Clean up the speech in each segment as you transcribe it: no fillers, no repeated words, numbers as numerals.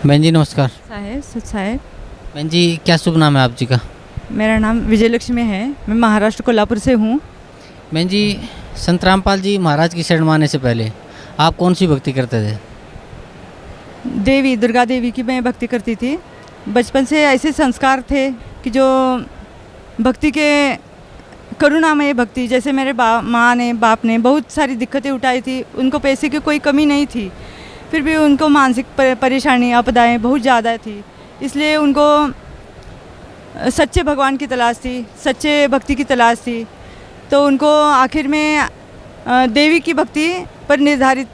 बहन जी नमस्कार। साहेब बहन जी क्या शुभ नाम है आप जी का? मेरा नाम विजय लक्ष्मी है। मैं महाराष्ट्र कोल्हापुर से हूँ। बहन जी संत रामपाल जी महाराज की शरण में आने से पहले आप कौन सी भक्ति करते थे? देवी दुर्गा देवी की मैं भक्ति करती थी। बचपन से ऐसे संस्कार थे कि जो भक्ति के करुणामय भक्ति, जैसे मेरे माँ ने बाप ने बहुत सारी दिक्कतें उठाई थी। उनको पैसे की कोई कमी नहीं थी, फिर भी उनको मानसिक परेशानी आपदाएं बहुत ज़्यादा थी। इसलिए उनको सच्चे भगवान की तलाश थी, सच्चे भक्ति की तलाश थी। तो उनको आखिर में देवी की भक्ति पर निर्धारित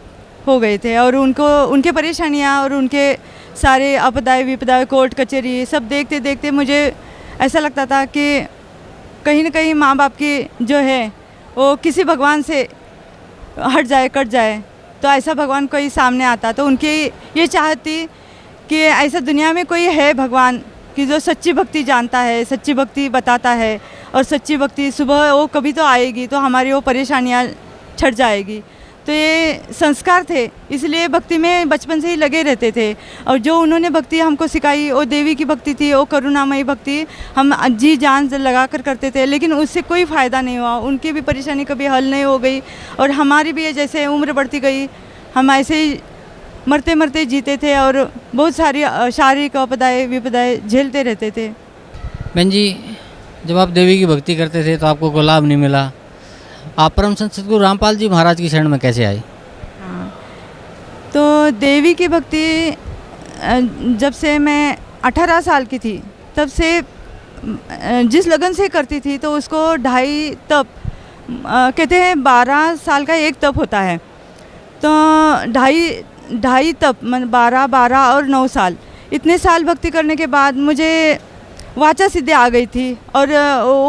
हो गए थे और उनको उनके परेशानियाँ और उनके सारे आपदाएं विपदाएं कोर्ट कचहरी सब देखते देखते मुझे ऐसा लगता था कि कहीं ना कहीं माँ बाप की जो है वो किसी भगवान से हट जाए कट जाए, तो ऐसा भगवान कोई सामने आता। तो उनकी ये चाहत थी कि ऐसा दुनिया में कोई है भगवान कि जो सच्ची भक्ति जानता है, सच्ची भक्ति बताता है, और सच्ची भक्ति सुबह वो कभी तो आएगी तो हमारी वो परेशानियाँ छट जाएगी। तो ये संस्कार थे, इसलिए भक्ति में बचपन से ही लगे रहते थे। और जो उन्होंने भक्ति हमको सिखाई वो देवी की भक्ति थी, वो करुणामयी भक्ति हम जी जान लगा कर करते थे, लेकिन उससे कोई फ़ायदा नहीं हुआ। उनकी भी परेशानी कभी हल नहीं हो गई और हमारी भी जैसे उम्र बढ़ती गई हम ऐसे ही मरते मरते जीते थे और बहुत सारी शारीरिक आपदाएं विपदाएं झेलते रहते थे। बहन जी जब आप देवी की भक्ति करते थे तो आपको कोई लाभ नहीं मिला, आप परम संत सद्गुरु रामपाल जी महाराज की शरण में कैसे आई? हाँ, तो देवी की भक्ति जब से मैं 18 साल की थी तब से जिस लगन से करती थी, तो उसको 2.5 तप कहते हैं 12 साल का एक तप होता है। तो 2.5 तप 12 और 9 साल, इतने साल भक्ति करने के बाद मुझे वाचा सिद्धि आ गई थी। और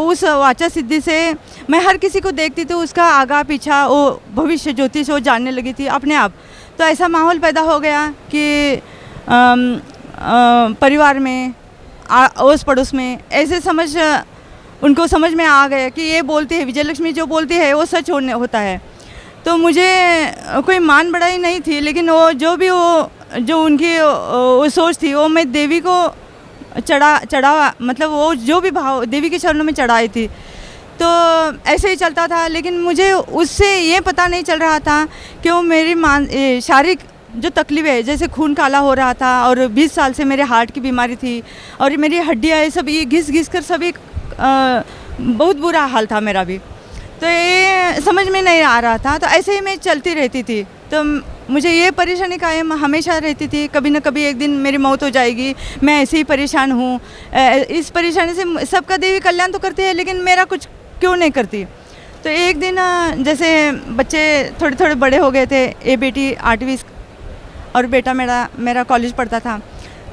उस वाचा सिद्धि से मैं हर किसी को देखती थी, उसका आगा पीछा वो भविष्य ज्योतिष वो जानने लगी थी अपने आप। तो ऐसा माहौल पैदा हो गया कि परिवार में ओस पड़ोस में ऐसे उनको समझ में आ गया कि ये बोलती है विजय लक्ष्मी, जो बोलती है वो सच होता है। तो मुझे कोई मान बढ़ाई नहीं थी, लेकिन वो जो उनकी वो सोच थी वो मैं देवी को चढ़ा मतलब वो जो भी भाव देवी के चरणों में चढ़ाई थी। तो ऐसे ही चलता था, लेकिन मुझे उससे ये पता नहीं चल रहा था कि वो मेरी शारीरिक जो तकलीफ है, जैसे खून काला हो रहा था और 20 साल से मेरे हार्ट की बीमारी थी और मेरी हड्डियाँ सब ये घिस कर सभी बहुत बुरा हाल था मेरा भी। तो ये समझ में नहीं आ रहा था, तो ऐसे ही मैं चलती रहती थी। तो मुझे ये परेशानी कायम हमेशा रहती थी, कभी न कभी एक दिन मेरी मौत हो जाएगी, मैं ऐसे ही परेशान हूँ। इस परेशानी से सबका देवी कल्याण तो करती है, लेकिन मेरा कुछ क्यों नहीं करती। तो एक दिन जैसे बच्चे थोड़े थोड़े बड़े हो गए थे, ये बेटी 8वीं और बेटा मेरा कॉलेज पढ़ता था।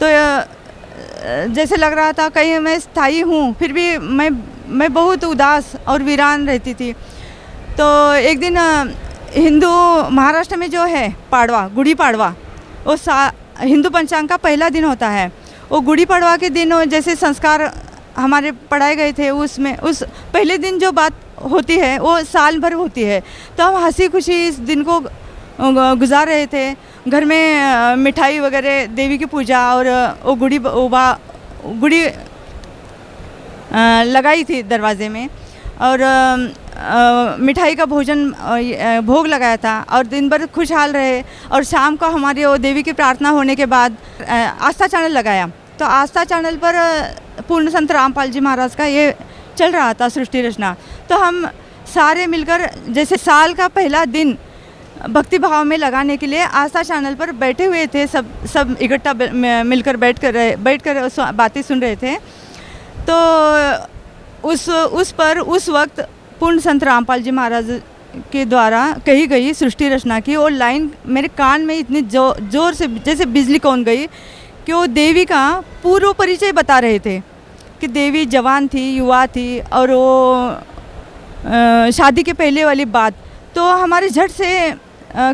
तो जैसे लग रहा था कहीं मैं स्थायी हूँ, फिर भी मैं बहुत उदास और वीरान रहती थी। तो एक दिन हिंदू महाराष्ट्र में जो है गुड़ी पाड़वा, वो हिंदू पंचांग का पहला दिन होता है। वो गुड़ी पाड़वा के दिन जैसे संस्कार हमारे पढ़ाए गए थे, उसमें उस पहले दिन जो बात होती है वो साल भर होती है। तो हम हंसी खुशी इस दिन को गुजार रहे थे। घर में मिठाई वगैरह, देवी की पूजा और वो गुड़ी लगाई थी दरवाजे में, और मिठाई का भोग लगाया था और दिन भर खुशहाल रहे। और शाम को हमारी वो देवी की प्रार्थना होने के बाद आस्था चैनल लगाया। तो आस्था चैनल पर पूर्ण संत रामपाल जी महाराज का ये चल रहा था सृष्टि रचना। तो हम सारे मिलकर जैसे साल का पहला दिन भक्ति भाव में लगाने के लिए आस्था चैनल पर बैठे हुए थे, सब इकट्ठा मिलकर बैठ कर बातें सुन रहे थे। तो उस वक्त पूर्ण संत रामपाल जी महाराज के द्वारा कही गई सृष्टि रचना की वो लाइन मेरे कान में इतनी जोर से जैसे बिजली कौन गई कि वो देवी का पूर्व परिचय बता रहे थे कि देवी जवान थी, युवा थी, और वो शादी के पहले वाली बात। तो हमारे झट से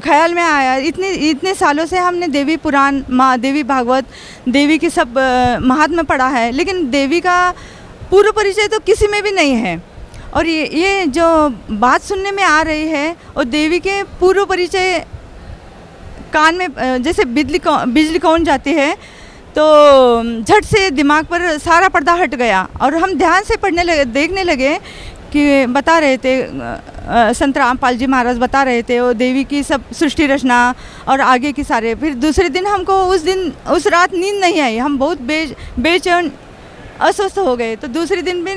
ख्याल में आया, इतने सालों से हमने देवी पुराण, देवी भागवत, देवी की सब महात्म्य पढ़ा है, लेकिन देवी का पूर्व परिचय तो किसी में भी नहीं है। और ये जो बात सुनने में आ रही है और देवी के पूर्व परिचय कान में जैसे बिजली कौन जाती है, तो झट से दिमाग पर सारा पर्दा हट गया और हम ध्यान से पढ़ने लगे, देखने लगे कि बता रहे थे संत रामपाल जी महाराज बता रहे थे वो देवी की सब सृष्टि रचना और आगे की सारे। फिर दूसरे दिन हमको उस रात नींद नहीं आई, हम बहुत बेचैन अस्वस्थ हो गए। तो दूसरे दिन भी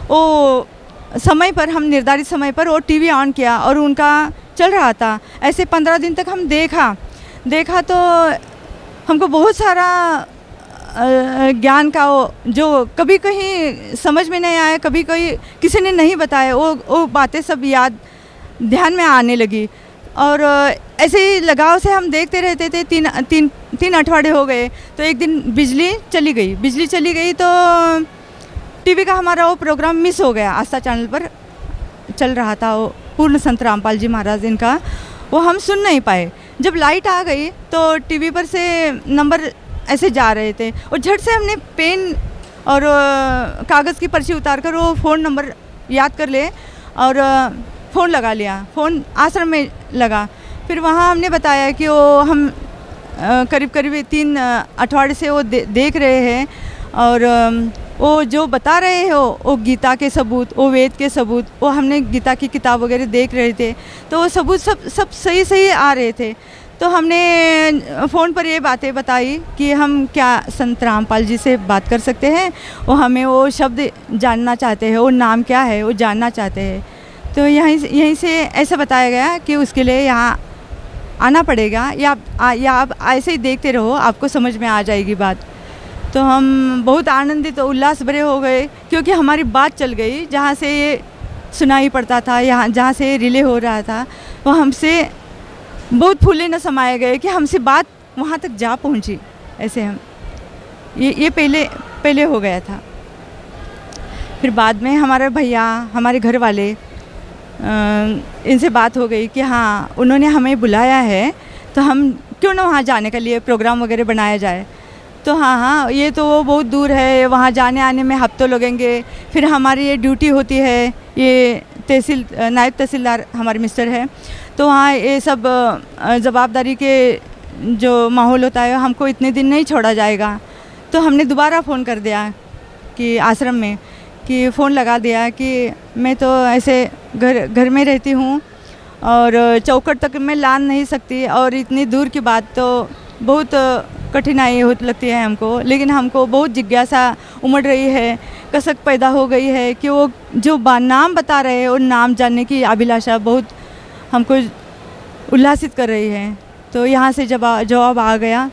वो समय पर हम निर्धारित समय पर वो टीवी ऑन किया और उनका चल रहा था। ऐसे 15 दिन तक हम देखा तो हमको बहुत सारा ज्ञान का वो जो कभी कहीं समझ में नहीं आया, कभी कहीं किसी ने नहीं बताया, वो बातें सब याद ध्यान में आने लगी। और ऐसे ही लगाव से हम देखते रहते थे। तीन अठवाडिये हो गए। तो एक दिन बिजली चली गई तो टीवी का हमारा वो प्रोग्राम मिस हो गया। आस्था चैनल पर चल रहा था वो पूर्ण संत रामपाल जी महाराज इनका, वो हम सुन नहीं पाए। जब लाइट आ गई तो टीवी पर से नंबर ऐसे जा रहे थे और झट से हमने पेन और कागज़ की पर्ची उतार कर वो फ़ोन नंबर याद कर ले और फ़ोन लगा लिया। फ़ोन आश्रम में लगा। फिर वहाँ हमने बताया कि वो हम करीब 3 अठवाडिये से वो देख रहे हैं और वो जो बता रहे हो वो गीता के सबूत, वो वेद के सबूत, वो हमने गीता की किताब वगैरह देख रहे थे तो वो सबूत सब सही आ रहे थे। तो हमने फ़ोन पर ये बातें बताई कि हम क्या संत रामपाल जी से बात कर सकते हैं, वो हमें वो शब्द जानना चाहते हैं, वो नाम क्या है वो जानना चाहते हैं। तो यहीं से ऐसा बताया गया कि उसके लिए यहाँ आना पड़ेगा या आप ऐसे ही देखते रहो, आपको समझ में आ जाएगी बात। तो हम बहुत आनंदित और उल्लास भरे हो गए क्योंकि हमारी बात चल गई। जहाँ से ये सुनाई पड़ता था, जहाँ से ये रिले हो रहा था, वो हमसे बहुत फूले न समाये गए कि हमसे बात वहाँ तक जा पहुँची। ऐसे हम ये पहले हो गया था। फिर बाद में हमारे भैया, हमारे घर वाले, इनसे बात हो गई कि हाँ उन्होंने हमें बुलाया है तो हम क्यों ना वहाँ जाने के लिए प्रोग्राम वगैरह बनाया जाए। तो हाँ ये तो वो बहुत दूर है, वहाँ जाने आने में हफ्तों लगेंगे। फिर हमारी ये ड्यूटी होती है, ये नायब तहसीलदार हमारे मिस्टर है, तो वहाँ ये सब जवाबदारी के जो माहौल होता है हमको इतने दिन नहीं छोड़ा जाएगा। तो हमने दोबारा फ़ोन कर दिया कि आश्रम में कि फ़ोन लगा दिया कि मैं तो ऐसे घर में रहती हूँ और चौखट तक मैं लान नहीं सकती और इतनी दूर की बात तो बहुत कठिनाई लगती है हमको। लेकिन हमको बहुत जिज्ञासा उमड़ रही है, कसक पैदा हो गई है कि वो जो नाम बता रहे हैं और नाम जानने की अभिलाषा बहुत हमको उल्लासित कर रही है। तो यहाँ से जवाब आ गया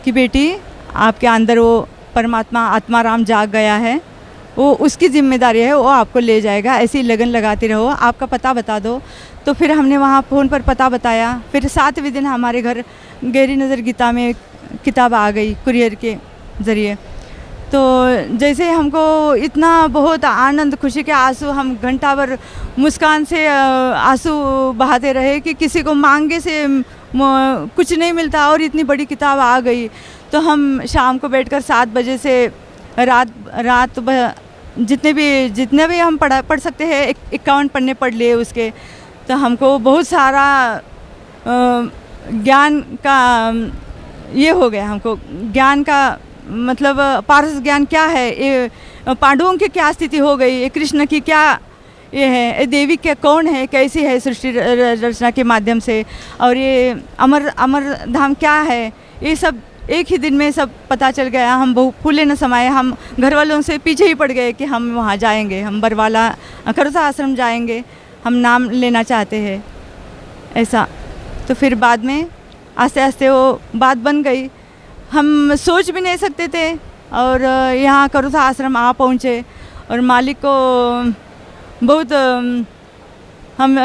कि बेटी आपके अंदर वो परमात्मा आत्माराम जाग गया है, वो उसकी जिम्मेदारी है, वो आपको ले जाएगा। ऐसी लगन लगाती रहो, आपका पता बता दो। तो फिर हमने वहाँ फ़ोन पर पता बताया। फिर 7वें दिन हमारे घर गहरी नज़र गीता में किताब आ गई कुरियर के ज़रिए। तो जैसे हमको इतना बहुत आनंद, खुशी के आंसू, हम घंटा भर मुस्कान से आंसू बहाते रहे कि किसी को मांगे से कुछ नहीं मिलता और इतनी बड़ी किताब आ गई। तो हम शाम को बैठकर 7 बजे से रात जितने भी हम पढ़ सकते हैं 51 पन्ने पढ़ लिए उसके। तो हमको बहुत सारा ज्ञान का ये हो गया। हमको ज्ञान का मतलब पारस ज्ञान क्या है, ये पांडवों की क्या स्थिति हो गई, ये कृष्ण की क्या ये है, ये देवी क्या कौन है, कैसी है सृष्टि रचना के माध्यम से, और ये अमर धाम क्या है, ये सब एक ही दिन में सब पता चल गया। हम बहुत फूले न समाये, हम घर वालों से पीछे ही पड़ गए कि हम वहाँ जाएंगे, हम बरवाला खरसा आश्रम जाएंगे, हम नाम लेना चाहते हैं ऐसा। तो फिर बाद में आस्ते आस्ते वो बात बन गई। हम सोच भी नहीं सकते थे और यहाँ करुथा आश्रम आ पहुँचे और मालिक को बहुत हम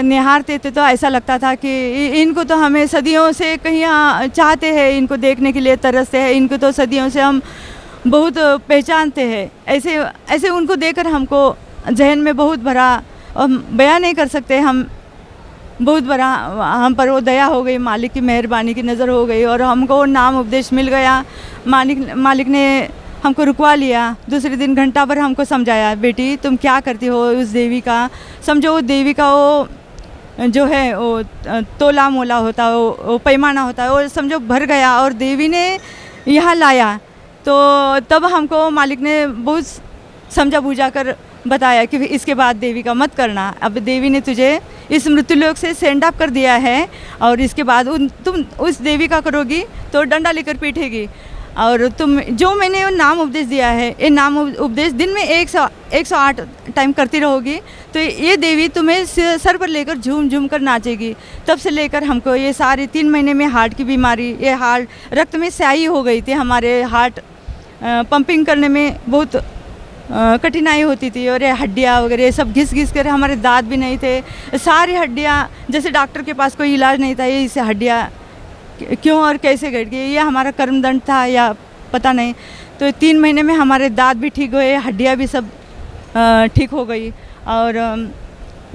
निहारते थे तो ऐसा लगता था कि इनको तो हमें सदियों से कहीं चाहते हैं, इनको देखने के लिए तरसते हैं, इनको तो सदियों से हम बहुत पहचानते हैं। ऐसे उनको देखकर हमको जहन में बहुत भरा, बयान नहीं कर सकते, हम बहुत बड़ा हम पर वो दया हो गई, मालिक की मेहरबानी की नज़र हो गई और हमको नाम उपदेश मिल गया। मालिक ने हमको रुकवा लिया। दूसरे दिन घंटा भर हमको समझाया, बेटी तुम क्या करती हो उस देवी का, समझो वो देवी का वो जो है वो तोला मोला होता है, वो पैमाना होता है, वो समझो भर गया। और देवी ने यहाँ लाया, तो तब हमको मालिक ने बहुत समझा बूझा कर बताया कि इसके बाद देवी का मत करना, अब देवी ने तुझे इस मृत्युलोक से सेंड अप कर दिया है और इसके बाद तुम उस देवी का करोगी तो डंडा लेकर पीटेगी, और तुम जो मैंने वो नाम उपदेश दिया है, ये नाम उपदेश दिन में 108 टाइम करती रहोगी तो ये देवी तुम्हें सर पर लेकर झूम झूम कर नाचेगी। तब से लेकर हमको ये सारे 3 महीने में हार्ट की बीमारी, ये हार्ट रक्त में स्याही हो गई थी, हमारे हार्ट पंपिंग करने में बहुत कठिनाई होती थी, और ये हड्डियाँ वगैरह सब घिस घिस कर, हमारे दांत भी नहीं थे, सारी हड्डियाँ, जैसे डॉक्टर के पास कोई इलाज नहीं था, ये इससे हड्डियाँ क्यों और कैसे घट गई, ये हमारा कर्मदंड था या पता नहीं। तो 3 महीने में हमारे दांत भी ठीक हुए, हड्डियाँ भी सब ठीक हो गई, और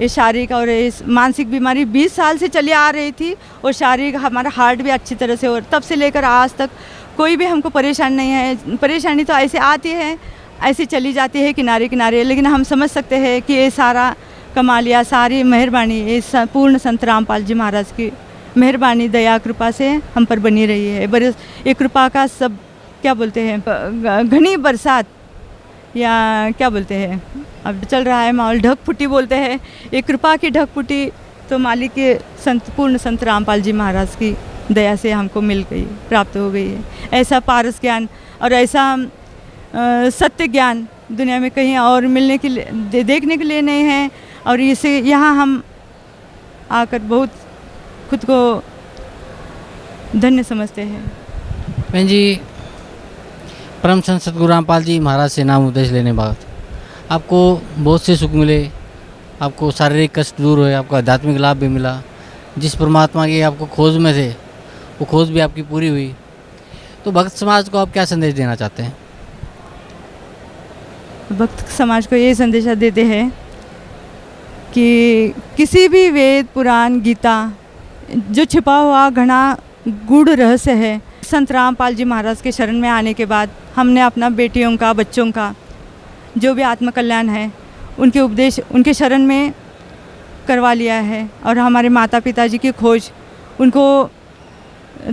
ये शारीरिक और इस मानसिक बीमारी 20 साल से चली आ रही थी, और शारीरिक हमारा हार्ट भी अच्छी तरह से, और तब से लेकर आज तक कोई भी हमको परेशानी नहीं है। परेशानी तो ऐसे आती है, ऐसे चली जाती है किनारे किनारे, लेकिन हम समझ सकते हैं कि ये सारा कमालिया, सारी मेहरबानी इस पूर्ण संत रामपाल जी महाराज की मेहरबानी, दया, कृपा से हम पर बनी रही है। बरस ये कृपा का सब क्या बोलते हैं, घनी बरसात या क्या बोलते हैं, अब चल रहा है माहौल, ढक फुटी बोलते हैं, ये कृपा की ढक फुटी तो मालिक के पूर्ण संत रामपाल जी महाराज की दया से हमको मिल गई, प्राप्त हो गई है। ऐसा पारस ज्ञान और ऐसा सत्य ज्ञान दुनिया में कहीं और मिलने के लिए, देखने के लिए नहीं है, और इसे यहाँ हम आकर बहुत खुद को धन्य समझते हैं। बहन जी, परम संत सतगुरु रामपाल जी महाराज से नाम उपदेश लेने बाद आपको बहुत से सुख मिले, आपको शारीरिक कष्ट दूर हुए, आपको आध्यात्मिक लाभ भी मिला, जिस परमात्मा की आपको खोज में थे वो खोज भी आपकी पूरी हुई। तो भक्त समाज को आप क्या संदेश देना चाहते हैं? भक्त समाज को ये संदेशा देते हैं कि किसी भी वेद, पुराण, गीता जो छिपा हुआ घना गूढ़ रहस्य है, संत रामपाल जी महाराज के शरण में आने के बाद हमने अपना बेटियों का, बच्चों का जो भी आत्मकल्याण है, उनके उपदेश उनके शरण में करवा लिया है, और हमारे माता पिता जी की खोज, उनको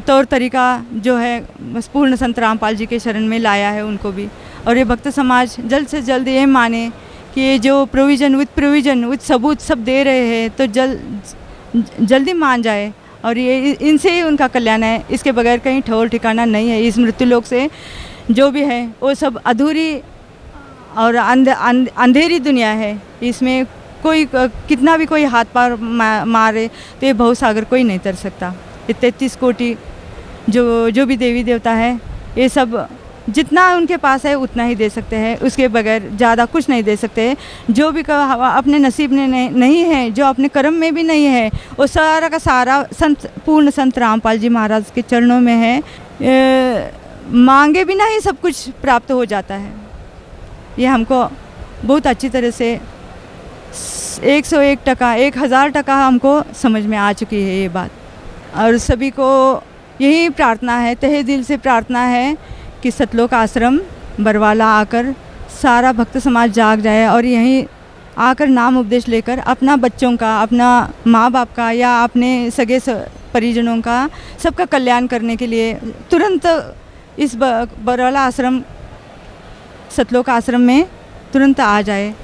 तौर तरीका जो है बस पूर्ण संत रामपाल जी के शरण में लाया है उनको भी। और ये भक्त समाज जल्द से जल्द ये माने कि ये जो प्रोविज़न विथ सबूत सब दे रहे हैं, तो जल्दी मान जाए, और ये इनसे ही उनका कल्याण है, इसके बगैर कहीं ठौर ठिकाना नहीं है। इस मृत्युलोक से जो भी है वो सब अधूरी और अंधेरी दुनिया है, इसमें कोई कितना भी कोई हाथ पार मारे तो ये भवसागर कोई नहीं तर सकता। ये 33 कोटि जो भी देवी देवता है, ये सब जितना उनके पास है उतना ही दे सकते हैं, उसके बगैर ज़्यादा कुछ नहीं दे सकते। जो भी अपने नसीब में नहीं है, जो अपने कर्म में भी नहीं है, वो सारा का सारा पूर्ण संत रामपाल जी महाराज के चरणों में है। मांगे बिना ही सब कुछ प्राप्त हो जाता है। ये हमको बहुत अच्छी तरह से 101%, 1000% हमको समझ में आ चुकी है ये बात। और सभी को यही प्रार्थना है, तहे दिल से प्रार्थना है कि सतलोक आश्रम बरवाला आकर सारा भक्त समाज जाग जाए, और यहीं आकर नाम उपदेश लेकर अपना बच्चों का, अपना माँ बाप का या अपने सगे परिजनों का सबका कल्याण करने के लिए तुरंत इस बरवाला आश्रम, सतलोक आश्रम में तुरंत आ जाए,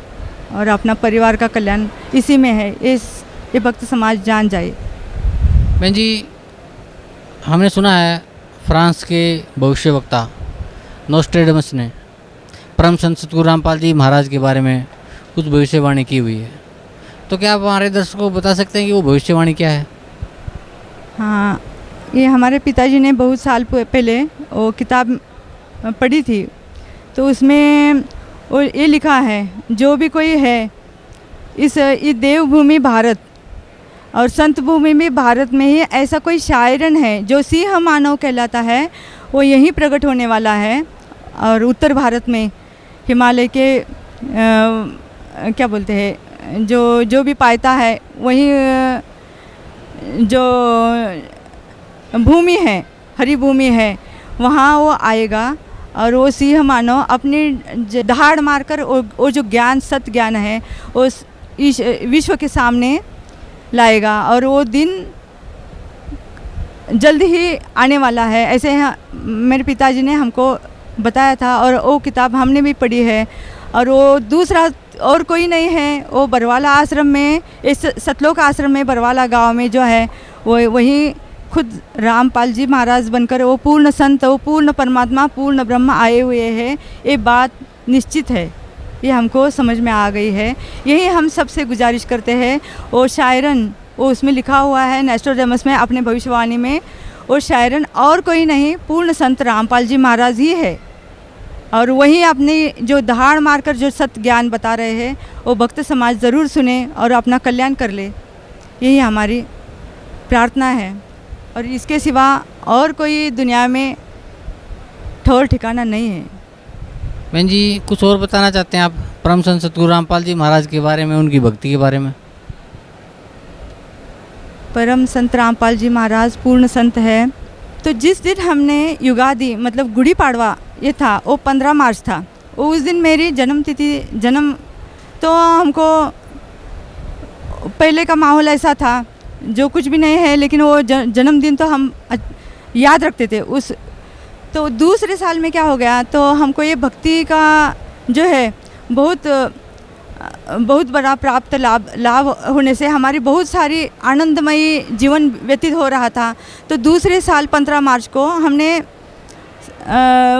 और अपना परिवार का कल्याण इसी में है, ये भक्त समाज जान जाए। बहन जी, हमने सुना है फ्रांस के भविष्यवक्ता नोस्ट्रेडमस ने परम संत सतगुरु रामपाल जी महाराज के बारे में कुछ भविष्यवाणी की हुई है, तो क्या आप हमारे दर्शकों को बता सकते हैं कि वो भविष्यवाणी क्या है? हाँ, ये हमारे पिताजी ने बहुत साल पहले वो किताब पढ़ी थी, तो उसमें वो ये लिखा है, जो भी कोई है इस देवभूमि भारत और संत भूमि में भारत में ही ऐसा कोई शायरन है जो सिंह मानव कहलाता है, वो यहीं प्रकट होने वाला है। और उत्तर भारत में हिमालय के क्या बोलते हैं, जो भी पायता है, वहीं जो भूमि है, हरी भूमि है, वहाँ वो आएगा, और वो सिंह मानव अपनी दहाड़ मारकर वो जो ज्ञान, सत्य ज्ञान है, उस विश्व के सामने लाएगा। और वो दिन जल्द ही आने वाला है, ऐसे मेरे पिताजी ने हमको बताया था और वो किताब हमने भी पढ़ी है। और वो दूसरा और कोई नहीं है, वो बरवाला आश्रम में, इस सतलोक आश्रम में बरवाला गांव में जो है वो वहीं खुद रामपाल जी महाराज बनकर वो पूर्ण संत, वो पूर्ण परमात्मा, पूर्ण ब्रह्म आए हुए हैं। ये बात निश्चित है, ये हमको समझ में आ गई है। यही हम सबसे गुजारिश करते हैं। वो शायरन, वो उसमें लिखा हुआ है नेस्टोडेमस में अपने भविष्यवाणी में, वो शायरन और कोई नहीं, पूर्ण संत रामपाल जी महाराज ही है। और वही अपनी जो दहाड़ मारकर जो सत्य ज्ञान बता रहे हैं, वो भक्त समाज ज़रूर सुने और अपना कल्याण कर ले, यही हमारी प्रार्थना है। और इसके सिवा और कोई दुनिया में ठौर ठिकाना नहीं है। बहन जी, कुछ और बताना चाहते हैं आप परम संत सतगुरु रामपाल जी महाराज के बारे में, उनकी भक्ति के बारे में? परम संत रामपाल जी महाराज पूर्ण संत है। तो जिस दिन हमने युगादि मतलब गुड़ी पाड़वा ये था, वो 15 मार्च था। वो उस दिन मेरी जन्म तो हमको पहले का माहौल ऐसा था, जो कुछ भी नहीं है, लेकिन वो जन्मदिन तो हम याद रखते थे। उस तो दूसरे साल में क्या हो गया, तो हमको ये भक्ति का जो है बहुत बड़ा प्राप्त लाभ होने से हमारी बहुत सारी आनंदमयी जीवन व्यतीत हो रहा था। तो दूसरे साल 15 मार्च को हमने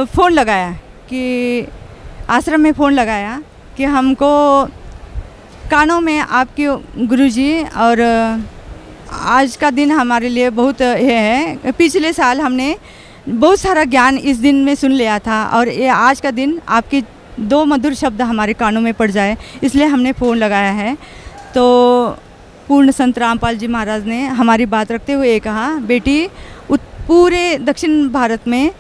फ़ोन लगाया कि आश्रम में फ़ोन लगाया कि हमको कानों में आपके गुरुजी, और आज का दिन हमारे लिए बहुत ये है। पिछले साल हमने बहुत सारा ज्ञान इस दिन में सुन लिया था, और ये आज का दिन आपकी 2 मधुर शब्द हमारे कानों में पड़ जाए, इसलिए हमने फ़ोन लगाया है। तो पूर्ण संत रामपाल जी महाराज ने हमारी बात रखते हुए कहा, बेटी पूरे दक्षिण भारत में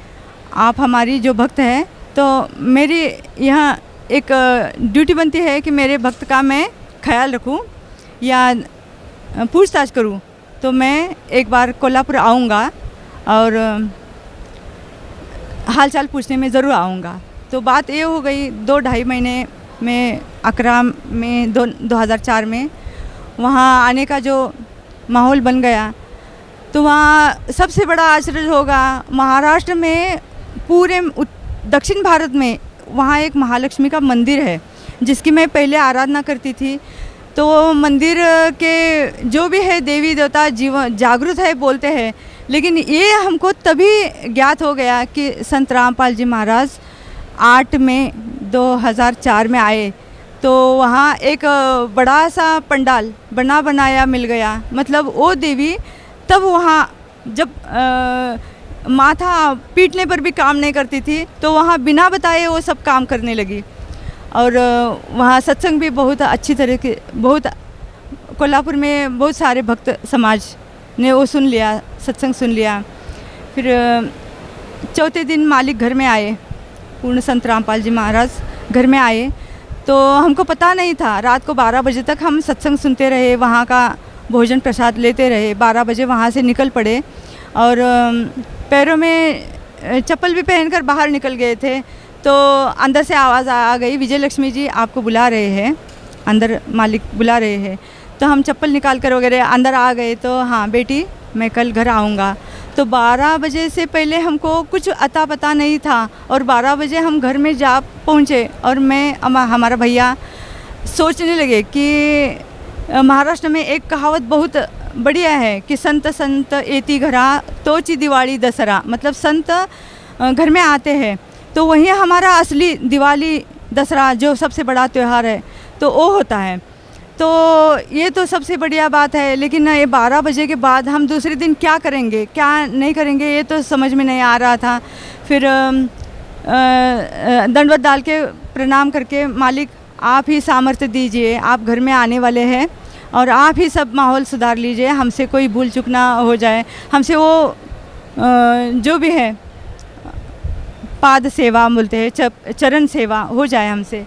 आप हमारी जो भक्त हैं, तो मेरी यहाँ एक ड्यूटी बनती है कि मेरे भक्त का मैं ख्याल रखूं या पूछताछ करूं। तो मैं एक बार कोल्हापुर आऊँगा और हालचाल पूछने में ज़रूर आऊँगा। तो बात ये हो गई 2-2.5 महीने में, 11 में 2004 में वहाँ आने का जो माहौल बन गया। तो वहाँ सबसे बड़ा आश्चर्य होगा, महाराष्ट्र में पूरे दक्षिण भारत में वहाँ एक महालक्ष्मी का मंदिर है, जिसकी मैं पहले आराधना करती थी। तो मंदिर के जो भी है देवी देवता जीवन जागृत है बोलते हैं, लेकिन ये हमको तभी ज्ञात हो गया कि संत रामपाल जी महाराज 8 मई 2004 में आए। तो वहाँ एक बड़ा सा पंडाल बनाया मिल गया। मतलब वो देवी तब वहाँ जब माथा पीटने पर भी काम नहीं करती थी, तो वहाँ बिना बताए वो सब काम करने लगी। और वहाँ सत्संग भी बहुत अच्छी तरह के, बहुत कोल्हापुर में बहुत सारे भक्त समाज ने वो सुन लिया, सत्संग सुन लिया। फिर चौथे दिन मालिक घर में आए, पूर्ण संत रामपाल जी महाराज घर में आए। तो हमको पता नहीं था, रात को 12 बजे तक हम सत्संग सुनते रहे, वहाँ का भोजन प्रसाद लेते रहे। 12 बजे वहाँ से निकल पड़े और पैरों में चप्पल भी पहनकर बाहर निकल गए थे। तो अंदर से आवाज़ आ गई, विजय लक्ष्मी जी आपको बुला रहे हैं, अंदर मालिक बुला रहे हैं। तो हम चप्पल निकाल कर वगैरह अंदर आ गए। तो हाँ बेटी, मैं कल घर आऊँगा। तो 12 बजे से पहले हमको कुछ अता पता नहीं था, और 12 बजे हम घर में जा पहुँचे। और हमारा भैया सोचने लगे कि महाराष्ट्र में एक कहावत बहुत बढ़िया है कि संत संत एती घरा तोची दिवाली दसरा, मतलब संत घर में आते हैं तो वही हमारा असली दिवाली दसरा जो सबसे बड़ा त्यौहार है तो वो होता है। तो ये तो सबसे बढ़िया बात है। लेकिन ये 12 बजे के बाद हम दूसरे दिन क्या करेंगे क्या नहीं करेंगे, ये तो समझ में नहीं आ रहा था। फिर दंडवत डाल के प्रणाम करके, मालिक आप ही सामर्थ्य दीजिए, आप घर में आने वाले हैं और आप ही सब माहौल सुधार लीजिए, हमसे कोई भूल चूक ना हो जाए, हमसे वो जो भी है पाद सेवा बोलते हैं, चरण सेवा हो जाए हमसे।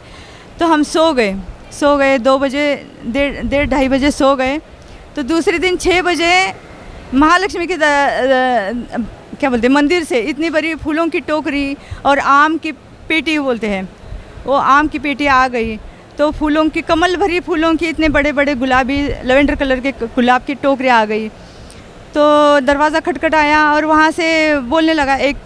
तो हम सो गए 2 बजे, 1:30 बजे सो गए। तो दूसरे दिन 6 बजे महालक्ष्मी के क्या बोलते हैं मंदिर से इतनी बड़ी फूलों की टोकरी और आम की पेटी बोलते हैं, वो आम की पेटी आ गई। तो फूलों की कमल भरी फूलों की इतने बड़े बड़े गुलाबी लवेंडर कलर के गुलाब की टोकरी आ गई। तो दरवाज़ा खटखटाया और वहाँ से बोलने लगा, एक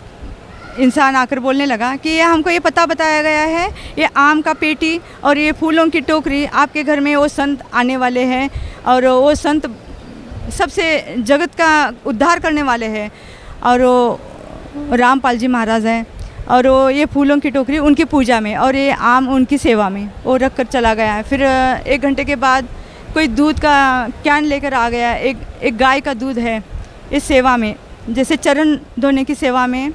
इंसान आकर बोलने लगा कि ये हमको ये पता बताया गया है, ये आम का पेटी और ये फूलों की टोकरी आपके घर में वो संत आने वाले हैं और वो संत सबसे जगत का उद्धार करने वाले हैं और वो रामपाल जी महाराज हैं और वो ये फूलों की टोकरी उनकी पूजा में और ये आम उनकी सेवा में वो रख कर चला गया है। फिर 1 घंटे के बाद कोई दूध का कैन लेकर आ गया, एक गाय का दूध है इस सेवा में, जैसे चरण धोने की सेवा में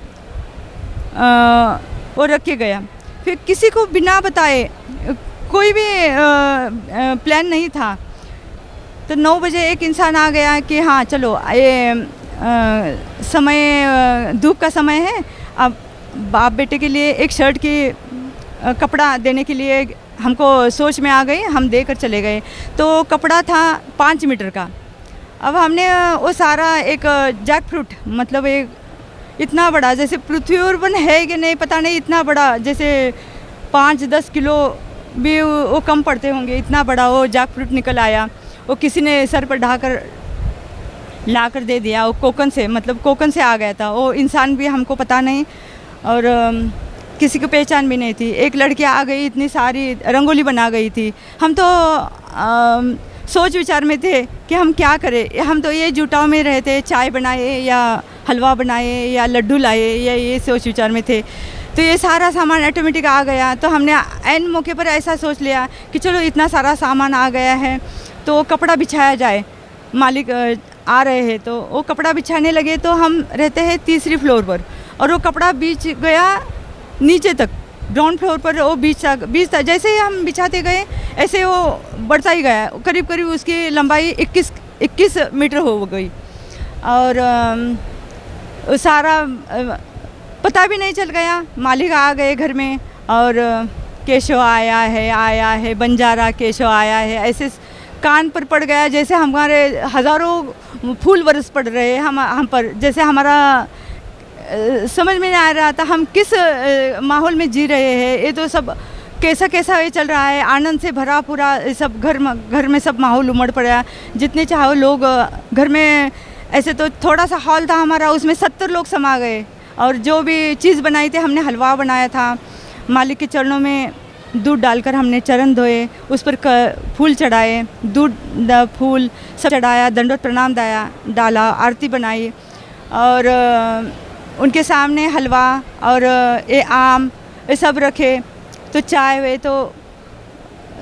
वो रख के गया। फिर किसी को बिना बताए, कोई भी प्लान नहीं था, तो 9 बजे एक इंसान आ गया कि हाँ चलो ये समय धूप का समय है, अब बाप बेटे के लिए एक शर्ट की कपड़ा देने के लिए हमको सोच में आ गई, हम देकर चले गए। तो कपड़ा था 5 मीटर का। अब हमने वो सारा एक जैक फ्रूट, मतलब एक इतना बड़ा, जैसे पृथ्वी पर है कि नहीं पता नहीं, इतना बड़ा, जैसे 5-10 किलो भी वो कम पड़ते होंगे, इतना बड़ा वो जैक फ्रूट निकल आया। वो किसी ने सर पर ढाकर ला कर दे दिया, वो कोकन से, मतलब कोकन से आ गया था। वो इंसान भी हमको पता नहीं और किसी की पहचान भी नहीं थी। एक लड़की आ गई, इतनी सारी रंगोली बना गई थी। हम तो सोच विचार में थे कि हम क्या करें। हम तो ये जुटाव में रहे थे, चाय बनाए या हलवा बनाए या लड्डू लाए, या ये सोच विचार में थे। तो ये सारा सामान ऑटोमेटिक आ गया। तो हमने ऐन मौके पर ऐसा सोच लिया कि चलो इतना सारा सामान आ गया है तो कपड़ा बिछाया जाए। मालिक आ रहे हैं तो वो कपड़ा बिछाने लगे। तो हम रहते हैं 3री फ्लोर पर और वो कपड़ा बीच गया नीचे तक, ग्राउंड फ्लोर पर वो बीच था। जैसे ही हम बिछाते गए ऐसे वो बढ़ता ही गया, करीब करीब उसकी लंबाई 21 मीटर हो गई। और सारा पता भी नहीं चल गया। मालिक आ गए घर में और केशव आया है, बंजारा केशव आया है, ऐसे कान पर पड़ गया जैसे हमारे हज़ारों फूल बरस पड़ रहे हम पर। जैसे हमारा समझ में नहीं आ रहा था हम किस माहौल में जी रहे हैं। ये तो सब कैसा ये चल रहा है, आनंद से भरा पूरा सब घर में सब माहौल उमड़ पड़ा। जितने चाहो लोग घर में, ऐसे तो थोड़ा सा हॉल था हमारा, उसमें 70 लोग समा गए। और जो भी चीज़ बनाई थी, हमने हलवा बनाया था, मालिक के चरणों में दूध डालकर हमने चरण धोए, उस पर फूल चढ़ाए, दूध फूल सब चढ़ाया, दंडवत प्रणाम डाला, आरती बनाई और उनके सामने हलवा और ये आम ये सब रखे। तो चाय हुए तो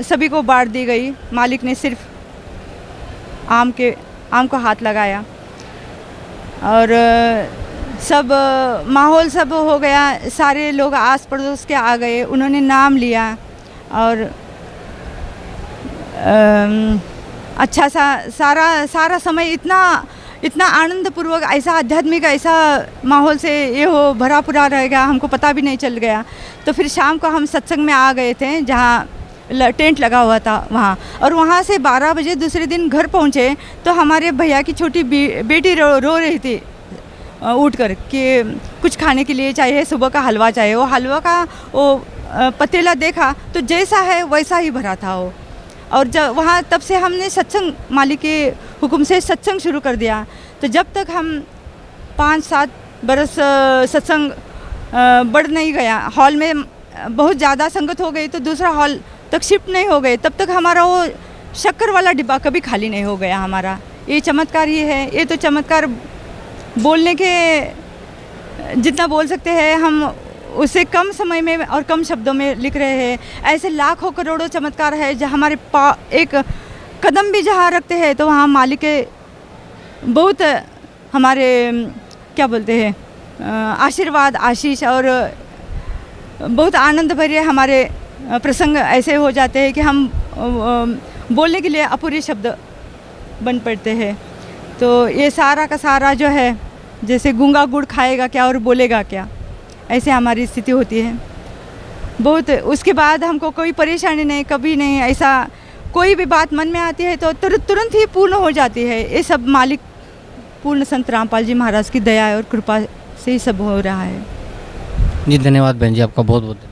सभी को बांट दी गई। मालिक ने सिर्फ आम को हाथ लगाया और सब माहौल सब हो गया। सारे लोग आस पड़ोस के आ गए, उन्होंने नाम लिया और अच्छा सा सारा समय इतना आनंदपूर्वक, ऐसा आध्यात्मिक, ऐसा माहौल से ये हो भरा पूरा रहेगा, हमको पता भी नहीं चल गया। तो फिर शाम को हम सत्संग में आ गए थे जहाँ टेंट लगा हुआ था वहाँ, और वहाँ से 12 बजे दूसरे दिन घर पहुँचे तो हमारे भैया की छोटी बेटी रो रही थी उठ कर कि कुछ खाने के लिए चाहिए, सुबह का हलवा चाहिए। वो हलवा का वो पतीला देखा तो जैसा है वैसा ही भरा था वो। और जब वहाँ तब से हमने सत्संग, मालिक के हुक्म से सत्संग शुरू कर दिया। तो जब तक हम 5-7 बरस सत्संग बढ़ नहीं गया, हॉल में बहुत ज़्यादा संगत हो गई तो दूसरा हॉल तक शिफ्ट नहीं हो गए, तब तक हमारा वो शक्कर वाला डिब्बा कभी खाली नहीं हो गया हमारा। ये चमत्कार ये है। ये तो चमत्कार बोलने के जितना बोल सकते हैं हम उससे कम समय में और कम शब्दों में लिख रहे हैं। ऐसे लाखों करोड़ों चमत्कार है जहाँ हमारे एक कदम भी जहाँ रखते हैं तो वहाँ मालिक के बहुत हमारे क्या बोलते हैं आशीर्वाद, आशीष और बहुत आनंद भरे हमारे प्रसंग ऐसे हो जाते हैं कि हम बोलने के लिए अपूरे शब्द बन पड़ते हैं। तो ये सारा का सारा जो है, जैसे गूंगा गुड़ खाएगा क्या और बोलेगा क्या, ऐसे हमारी स्थिति होती है बहुत। उसके बाद हमको कोई परेशानी नहीं, कभी नहीं। ऐसा कोई भी बात मन में आती है तो तुरंत ही पूर्ण हो जाती है। ये सब मालिक पूर्ण संत रामपाल जी महाराज की दया और कृपा से ही सब हो रहा है। जी धन्यवाद बहन जी, आपका बहुत बहुत।